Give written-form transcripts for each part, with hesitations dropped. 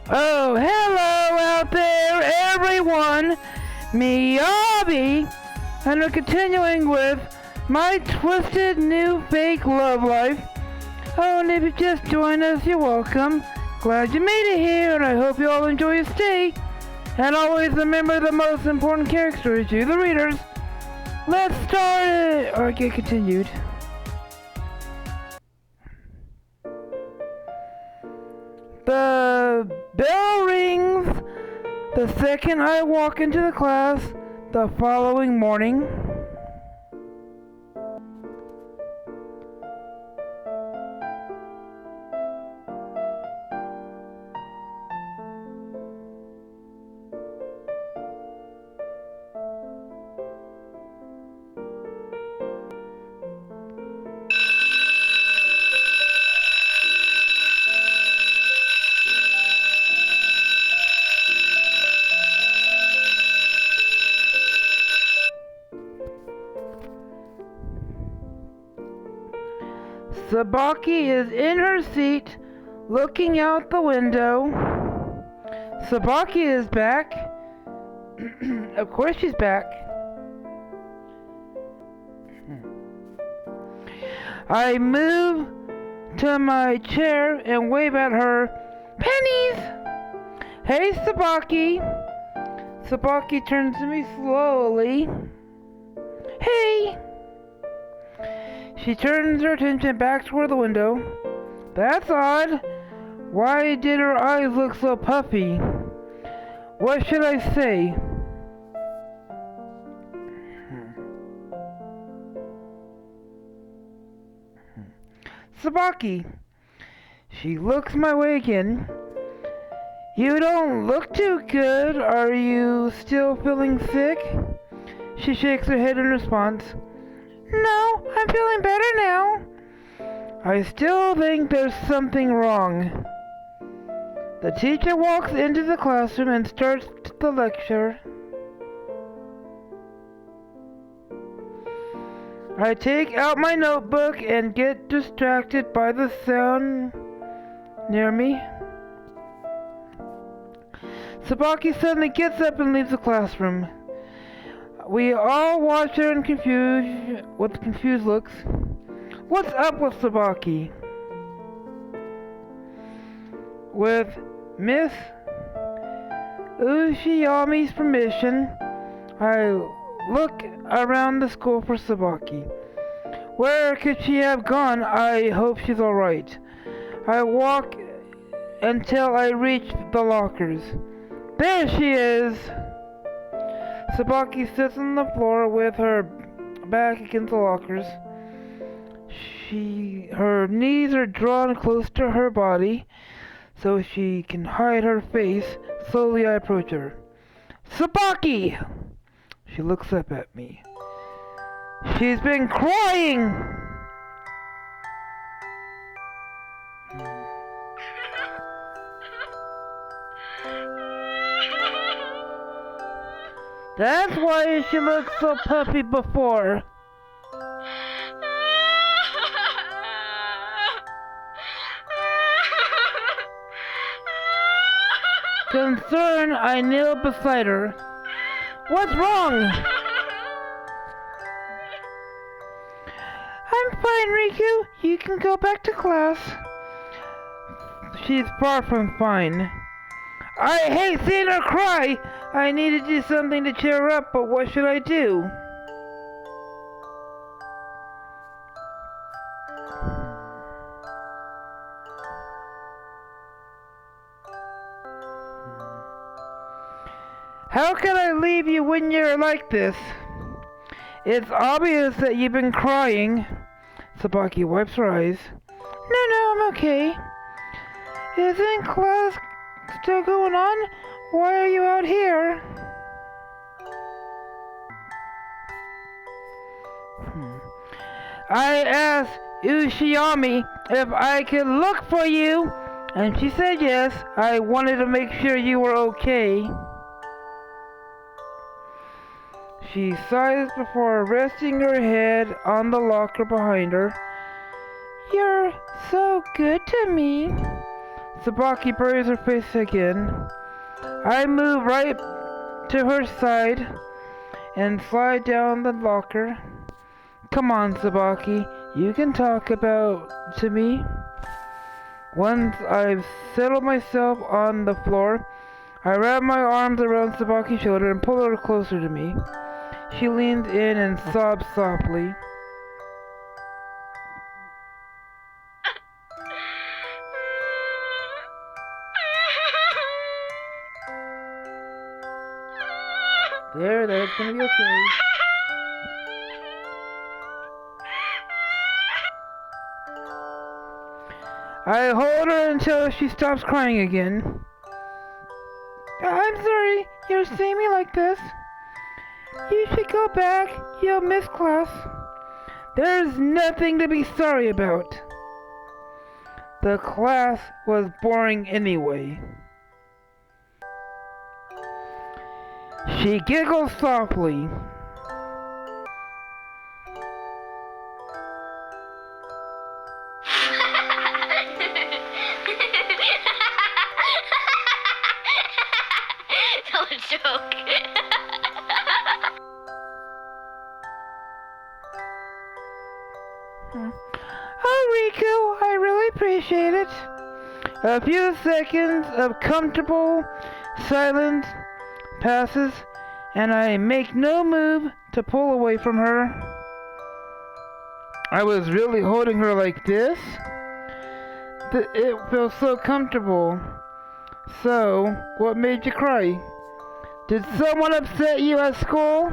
Oh, hello out there, everyone! Miyabi! And we're continuing with my twisted new fake love life. Oh, and if you just joined us, you're welcome. Glad you made it here, and I hope you all enjoy your stay. And always remember the most important character is you, the readers. Let's start it, or get continued. The bell rings the second I walk into the class the following morning. Sabaki is in her seat, looking out the window. Sabaki is back. Of course she's back. I move to my chair and wave at her. Pennies! Hey, Sabaki. Sabaki turns to me slowly. Hey! She turns her attention back toward the window. That's odd. Why did her eyes look so puffy? What should I say? Sabaki. She looks my way again. You don't look too good. Are you still feeling sick? She shakes her head in response. No, I'm feeling better now. I still think there's something wrong. The teacher walks into the classroom and starts the lecture. I take out my notebook and get distracted by the sound near me. Sabaki suddenly gets up and leaves the classroom. We all watch her with confused looks. What's up with Sabaki? With Miss Ushiyami's permission, I look around the school for Sabaki. Where could she have gone? I hope she's alright. I walk until I reach the lockers. There she is! Sabaki sits on the floor with her back against the lockers. Her knees are drawn close to her body so she can hide her face. Slowly I approach her. Sabaki! She looks up at me. She's been crying! That's why she looked so puffy before. Concerned, I kneel beside her. What's wrong? I'm fine, Riku. You can go back to class. She's far from fine. I hate seeing her cry. I need to do something to cheer her up, but what should I do? How can I leave you when you're like this? It's obvious that you've been crying. Sabaki wipes her eyes. No, I'm okay. Isn't class still going on? Why are you out here? I asked Ushiyami if I could look for you, and she said yes. I wanted to make sure you were okay. She sighs before resting her head on the locker behind her. You're so good to me. Sabaki buries her face again. I move right to her side and slide down the locker. Come on, Sabaki, you can talk about to me. Once I've settled myself on the floor, I wrap my arms around Sabaki's shoulder and pull her closer to me. She leans in and sobs softly. There, that's gonna be okay. I hold her until she stops crying again. I'm sorry you're seeing me like this. You should go back. You'll miss class. There's nothing to be sorry about. The class was boring anyway. She giggles softly. Tell a joke. Oh, Riku, I really appreciate it. A few seconds of comfortable silence passes, and I make no move to pull away from her. I was really holding her like this. It feels so comfortable. So, what made you cry? Did someone upset you at school?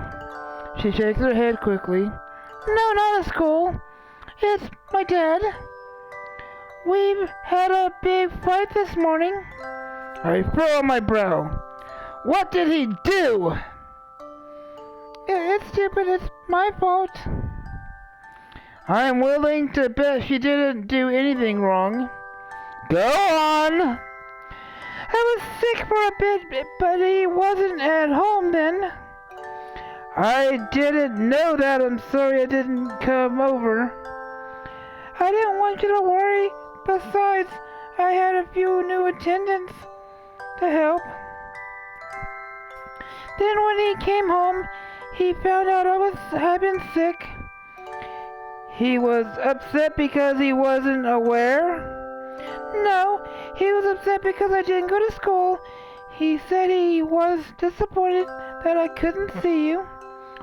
She shakes her head quickly. No, not at school. It's my dad. We've had a big fight this morning. I furrow my brow. What did he do? It's stupid. It's my fault. I'm willing to bet she didn't do anything wrong. Go on. I was sick for a bit, but he wasn't at home then. I didn't know that. I'm sorry I didn't come over. I didn't want you to worry. Besides, I had a few new attendants to help. Then when he came home, he found out had been sick. He was upset because he wasn't aware? No, he was upset because I didn't go to school. He said he was disappointed that I couldn't see you.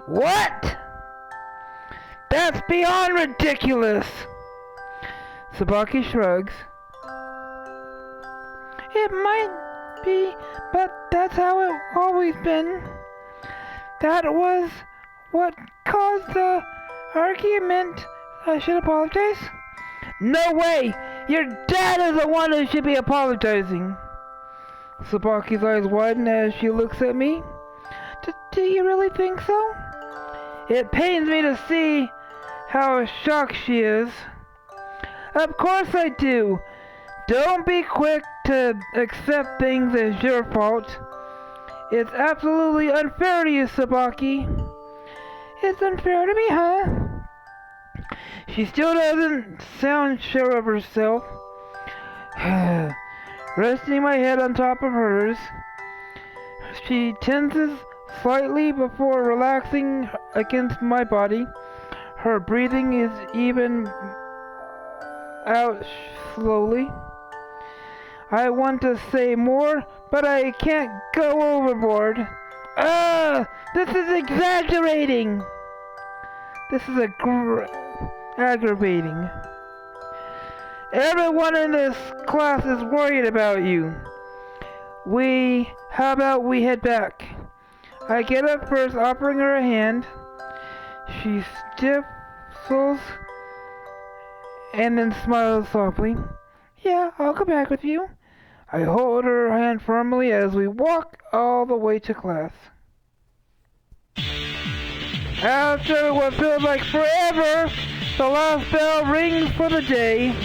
What? That's beyond ridiculous! Sabaki shrugs. It might be, but that's how it always been. That was what caused the argument. I should apologize. No way! Your dad is the one who should be apologizing. Sabaki's eyes widen as she looks at me. Do you really think so? It pains me to see how shocked she is. Of course I do. Don't be quick to accept things as your fault. It's absolutely unfair to you, Sabaki. It's unfair to me, huh? She still doesn't sound sure of herself. Resting my head on top of hers, she tenses slightly before relaxing against my body. Her breathing is even out slowly. I want to say more, but I can't go overboard. This is exaggerating. This is aggravating. Everyone in this class is worried about you. How about we head back? I get up first, offering her a hand. She stifles and then smiles softly. Yeah, I'll go back with you. I hold her hand firmly as we walk all the way to class. After what feels like forever, the last bell rings for the day.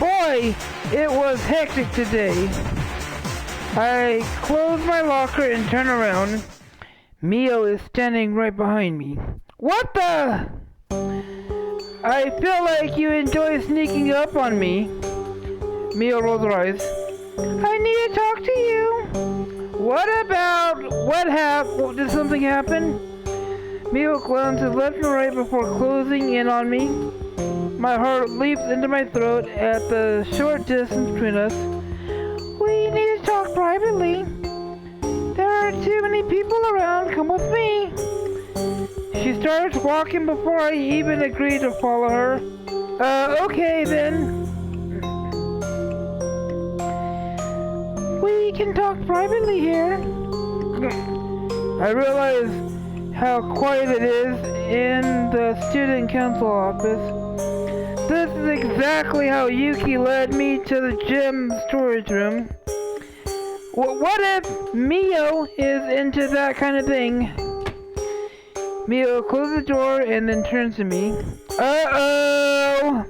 Boy, It was hectic today. I close my locker and turn around. Mio is standing right behind me. What the? I feel like you enjoy sneaking up on me. Mio rolls her eyes. I need to talk to you. What about what happened? Did something happen? Mio glances left and right before closing in on me. My heart leaps into my throat at the short distance between us. We need to talk privately. There are too many people around. Come with me. She starts walking before I even agree to follow her. Okay then. We can talk privately here. I realize how quiet it is in the student council office. This is exactly how Yuki led me to the gym storage room. What if Mio is into that kind of thing? Mio closes the door and then turns to me. Uh-oh!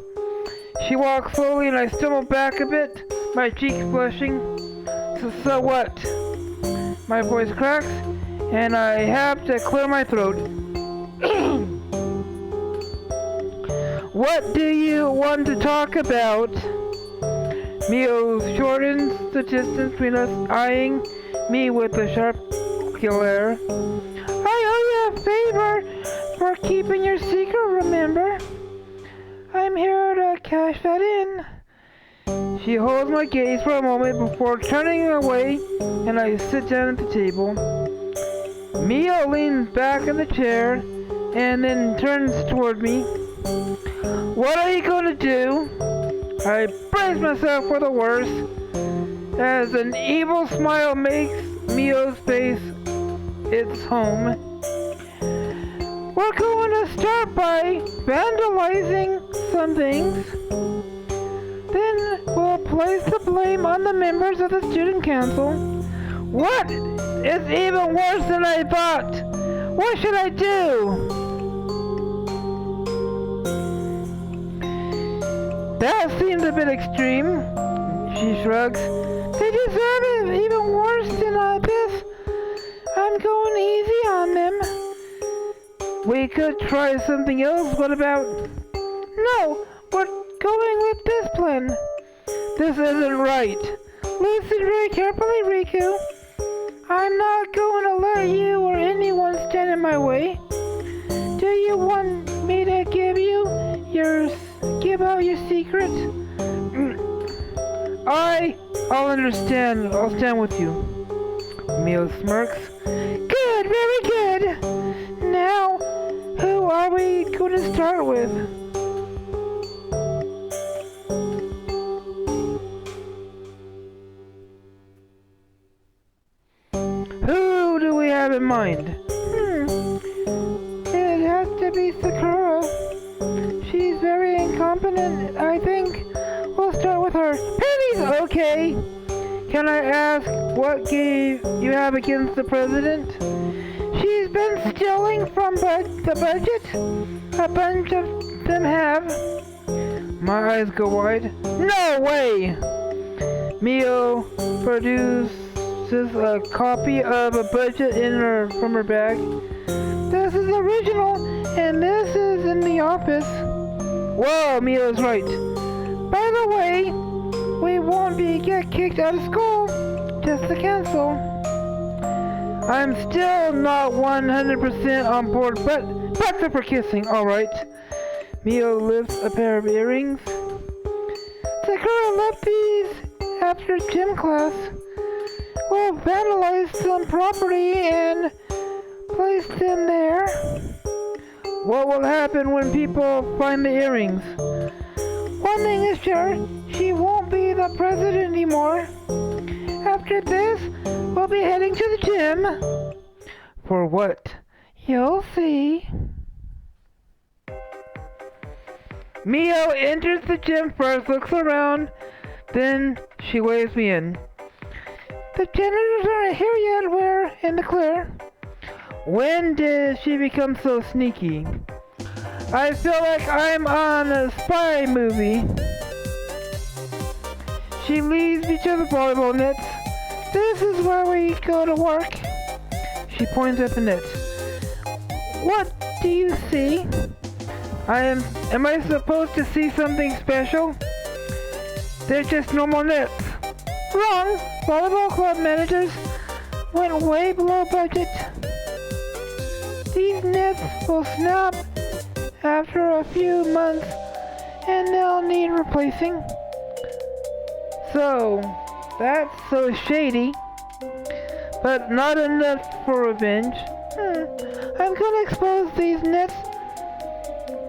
She walks slowly and I stumble back a bit, my cheeks blushing. So what? My voice cracks and I have to clear my throat. What do you want to talk about? Mio shortens the distance between us, eyeing me with a sharp glare. I owe you a favor for keeping your secret, remember? I'm here to cash that in. She holds my gaze for a moment before turning away, and I sit down at the table. Mio leans back in the chair and then turns toward me. What are you going to do? I brace myself for the worst as an evil smile makes Mio's face its home. We're going to start by vandalizing some things. Then we'll place the blame on the members of the student council. What? It's even worse than I thought. What should I do? That seems a bit extreme. She shrugs. They deserve it even worse than this. I'm going easy on them. We could try something else. What about... No, we're going with this plan. This isn't right. Listen very carefully, Riku. I'm not going to let you or anyone stand in my way. Do you want me to give out your secret? I'll understand. I'll stand with you. Mio smirks. Good, very good. Now, who are we going to start with? Who do we have in mind? It has to be Sakura. She's very incompetent. I think we'll start with her. Pennies, okay. Can I ask what game you have against the president? She's been stealing from the budget. A bunch of them have. My eyes go wide. No way! Mio produces a copy of a budget from her bag. This is original, and this is in the office. Whoa, Mio's right. By the way, we won't get kicked out of school, just the council. I'm still not 100% on board, but back up for kissing, alright. Mio lifts a pair of earrings. Sakura left these after gym class. We'll vandalize some property and place them there. What will happen when people find the earrings? One thing is sure, she won't be the president anymore. After this, we'll be heading to the gym. For what? You'll see. Mio enters the gym first, looks around, then she waves me in. The janitors aren't here yet, we're in the clear. When did she become so sneaky? I feel like I'm on a spy movie. She leaves each other volleyball nets. This is where we go to work. She points at the nets. What do you see? Am I supposed to see something special? They're just normal nets. Wrong! Volleyball club managers went way below budget. These nets will snap after a few months and they'll need replacing. So, that's so shady, but not enough for revenge. I'm gonna expose these nets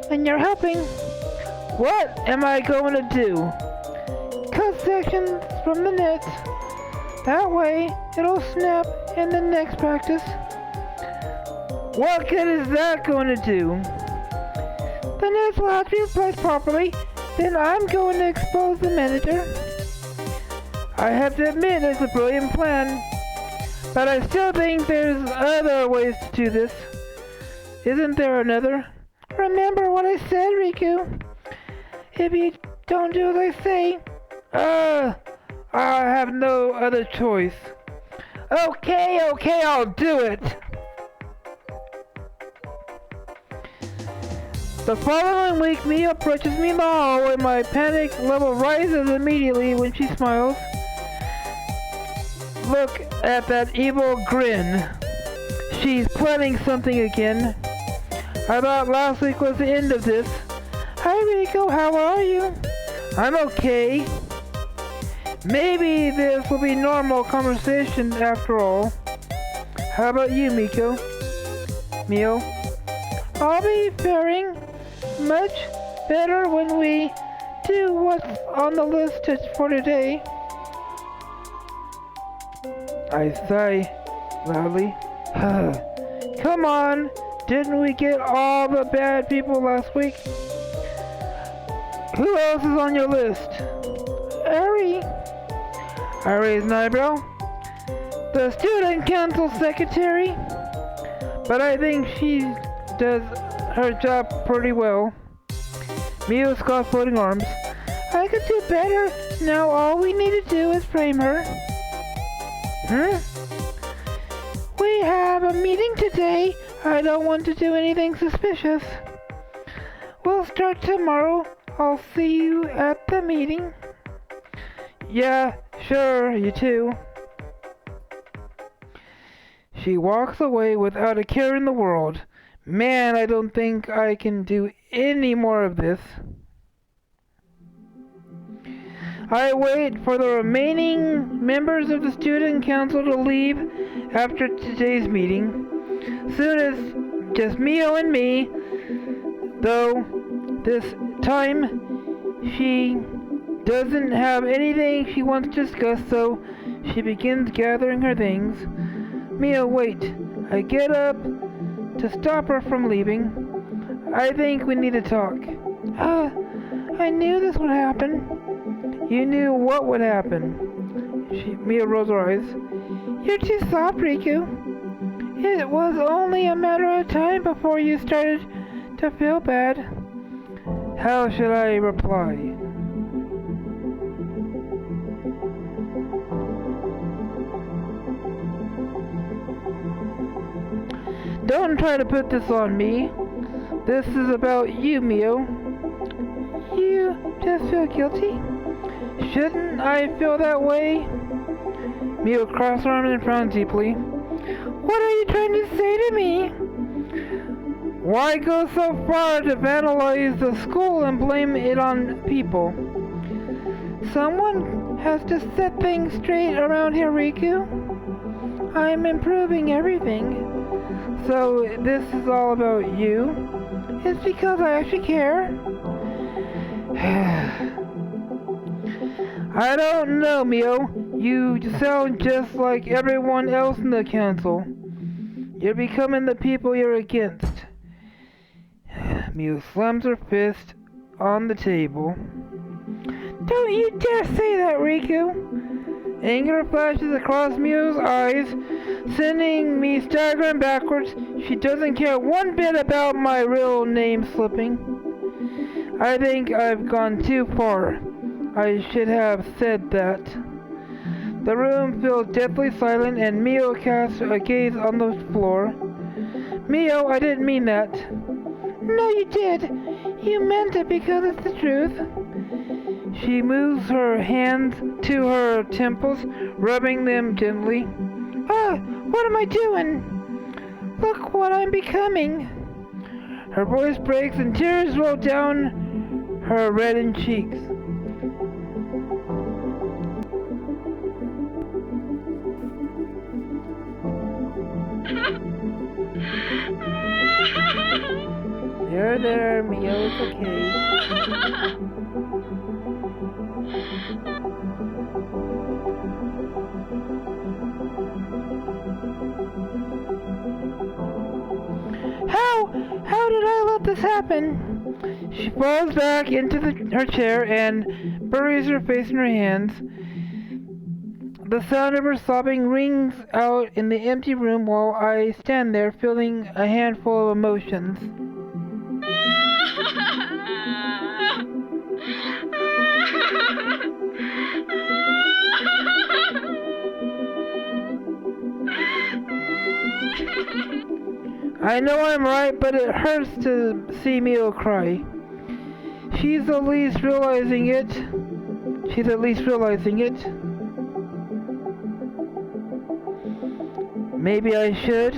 and you're helping. What am I going to do? Cut sections from the nets. That way, it'll snap in the next practice. What good is that going to do? The nets will have to be placed properly. Then I'm going to expose the manager. I have to admit it's a brilliant plan, but I still think there's other ways to do this. Isn't there another? Remember what I said, Riku. If you don't do as I say, I have no other choice. Okay, I'll do it. The following week, Mia approaches me in the hall and my panic level rises immediately when she smiles. Look at that evil grin. She's planning something again. I thought last week was the end of this. Hi Riko, how are you? I'm okay. Maybe this will be normal conversation after all. How about you, Mio? I'll be faring much better when we do what's on the list for today. I sigh loudly. Come on, didn't we get all the bad people last week? Who else is on your list? Ari. I raise an eyebrow. The student council secretary. But I think she does her job pretty well. Mio scoffs, floating arms. I could do better. Now all we need to do is frame her. We have a meeting today. I don't want to do anything suspicious. We'll start tomorrow. I'll see you at the meeting. Yeah, sure, you too. She walks away without a care in the world. Man, I don't think I can do any more of this. I wait for the remaining members of the student council to leave after today's meeting. Soon as just Mio and me, though this time she doesn't have anything she wants to discuss, so she begins gathering her things. Mio, wait. I get up to stop her from leaving. I think we need to talk. I knew this would happen. You knew what would happen. Mio rolls her eyes. You're too soft, Riku. It was only a matter of time before you started to feel bad. How should I reply? Don't try to put this on me. This is about you, Mio. You just feel guilty? Shouldn't I feel that way? Mio crossed her arms and frowned deeply. What are you trying to say to me? Why go so far to vandalize the school and blame it on people? Someone has to set things straight around here, Riku. I'm improving everything. So this is all about you? It's because I actually care? I don't know, Mio. You sound just like everyone else in the council. You're becoming the people you're against. Mio slams her fist on the table. Don't you dare say that, Riku! Anger flashes across Mio's eyes, sending me staggering backwards. She doesn't care one bit about my real name slipping. I think I've gone too far. I should have said that. The room feels deathly silent and Mio casts a gaze on the floor. Mio, I didn't mean that. No, you did. You meant it because it's the truth. She moves her hands to her temples, rubbing them gently. Ah, what am I doing? Look what I'm becoming. Her voice breaks and tears roll down her reddened cheeks. There, Mio, it's okay. How did I let this happen? She falls back into her chair and buries her face in her hands. The sound of her sobbing rings out in the empty room while I stand there feeling a handful of emotions. I know I'm right, but it hurts to see Mio cry. She's at least realizing it. Maybe I should.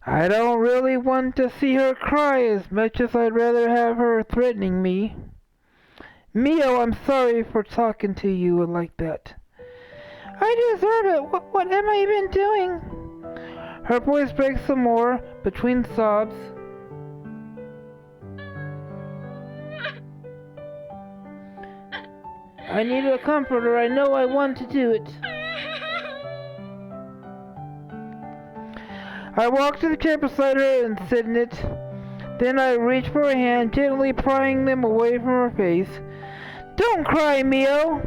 I don't really want to see her cry as much as I'd rather have her threatening me. Mio, I'm sorry for talking to you like that. I deserve it. What am I even doing? Her voice breaks some more between sobs. I need a comforter. I know I want to do it. I walk to the chair beside her and sit in it. Then I reach for her hand, gently prying them away from her face. Don't cry, Mio.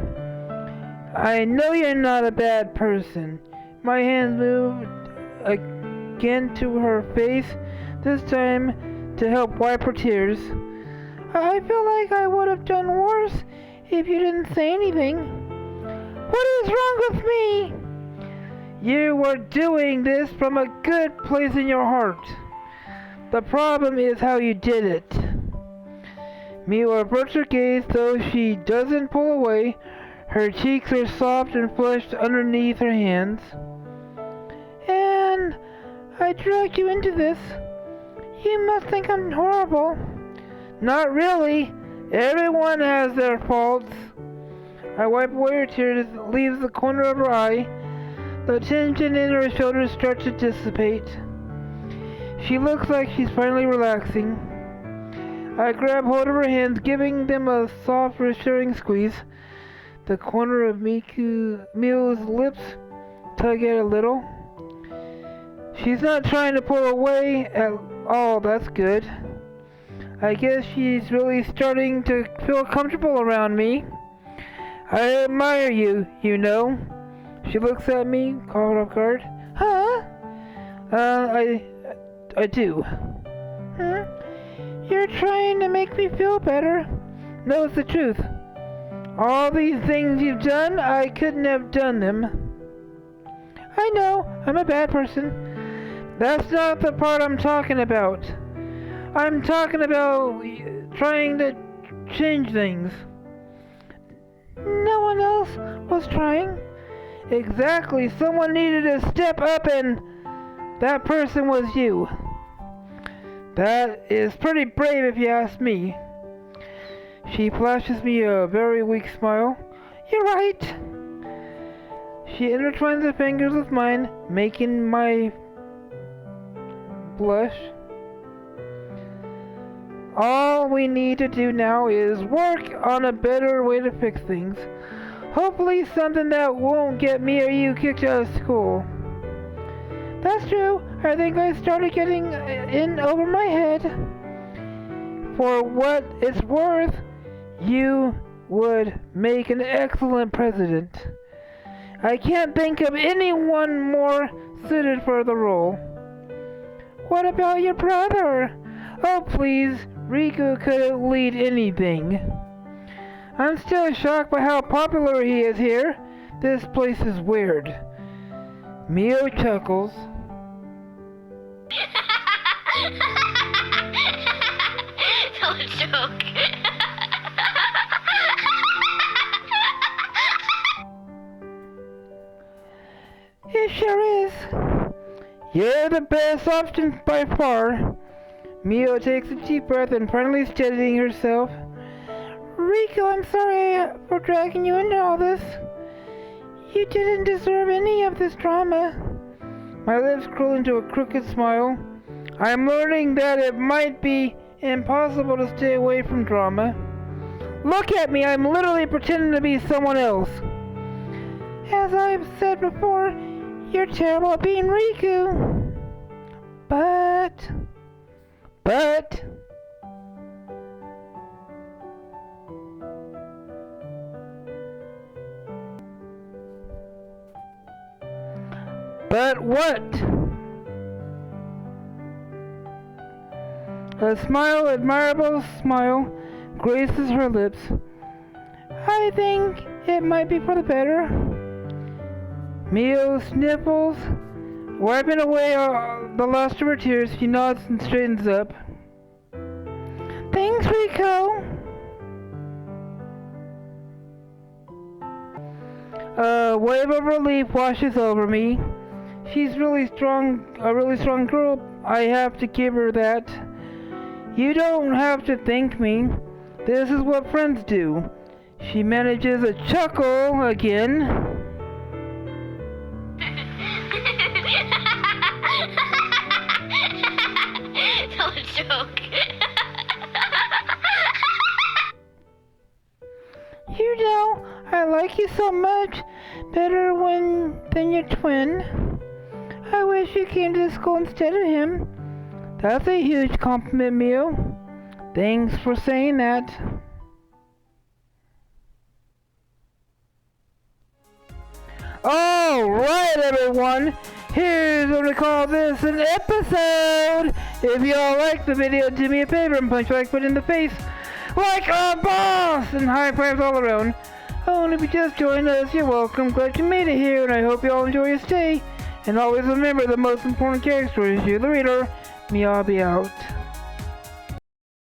I know you're not a bad person. My hand moved again to her face, this time to help wipe her tears. I feel like I would have done worse if you didn't say anything. What is wrong with me? You were doing this from a good place in your heart. The problem is how you did it. Mio averts her gaze, though she doesn't pull away. Her cheeks are soft and flushed underneath her hands. And I dragged you into this. You must think I'm horrible. Not really. Everyone has their faults. I wipe away her tears, leaves the corner of her eye. The tension in her shoulders starts to dissipate. She looks like she's finally relaxing. I grab hold of her hands, giving them a soft, reassuring squeeze. The corner of Mio's lips tug at a little. She's not trying to pull away at all, that's good. I guess she's really starting to feel comfortable around me. I admire you, you know. She looks at me, caught off guard. Huh? I do. Huh? You're trying to make me feel better. No, it's the truth. All these things you've done, I couldn't have done them. I know, I'm a bad person. That's not the part I'm talking about. I'm talking about trying to change things. No one else was trying. Exactly, someone needed to step up and that person was you. That is pretty brave if you ask me. She flashes me a very weak smile. You're right. She intertwines her fingers with mine, making my blush. All we need to do now is work on a better way to fix things. Hopefully something that won't get me or you kicked out of school. That's true. I think I started getting in over my head. For what it's worth, you would make an excellent president. I can't think of anyone more suited for the role. What about your brother? Oh, please, Riku couldn't lead anything. I'm still shocked by how popular he is here. This place is weird. Mio chuckles. Don't joke. It sure is. You're the best option by far. Mio takes a deep breath and finally steadying herself. Riko, I'm sorry for dragging you into all this. You didn't deserve any of this drama. My lips curl into a crooked smile. I'm learning that it might be impossible to stay away from drama. Look at me, I'm literally pretending to be someone else. As I've said before, you're terrible at being Riku. But... But what? A smile, admirable smile, graces her lips. I think it might be for the better. Mio sniffles, wiping away the last of her tears. She nods and straightens up. Thanks, Riko. A wave of relief washes over me. She's really strong, a really strong girl. I have to give her that. You don't have to thank me. This is what friends do. She manages a chuckle again. Don't joke. You know, I like you so much better than your twin. I wish you came to school instead of him. That's a huge compliment, Mio. Thanks for saying that. Alright, everyone. Here's what we call this an episode. If y'all like the video, do me a favor and punch the like button in the face like a boss, and high fives all around. Oh, and if you just joined us, you're welcome. Glad you made it here, and I hope you all enjoy your stay. And always remember, the most important character is you, the reader. Me, I'll be out.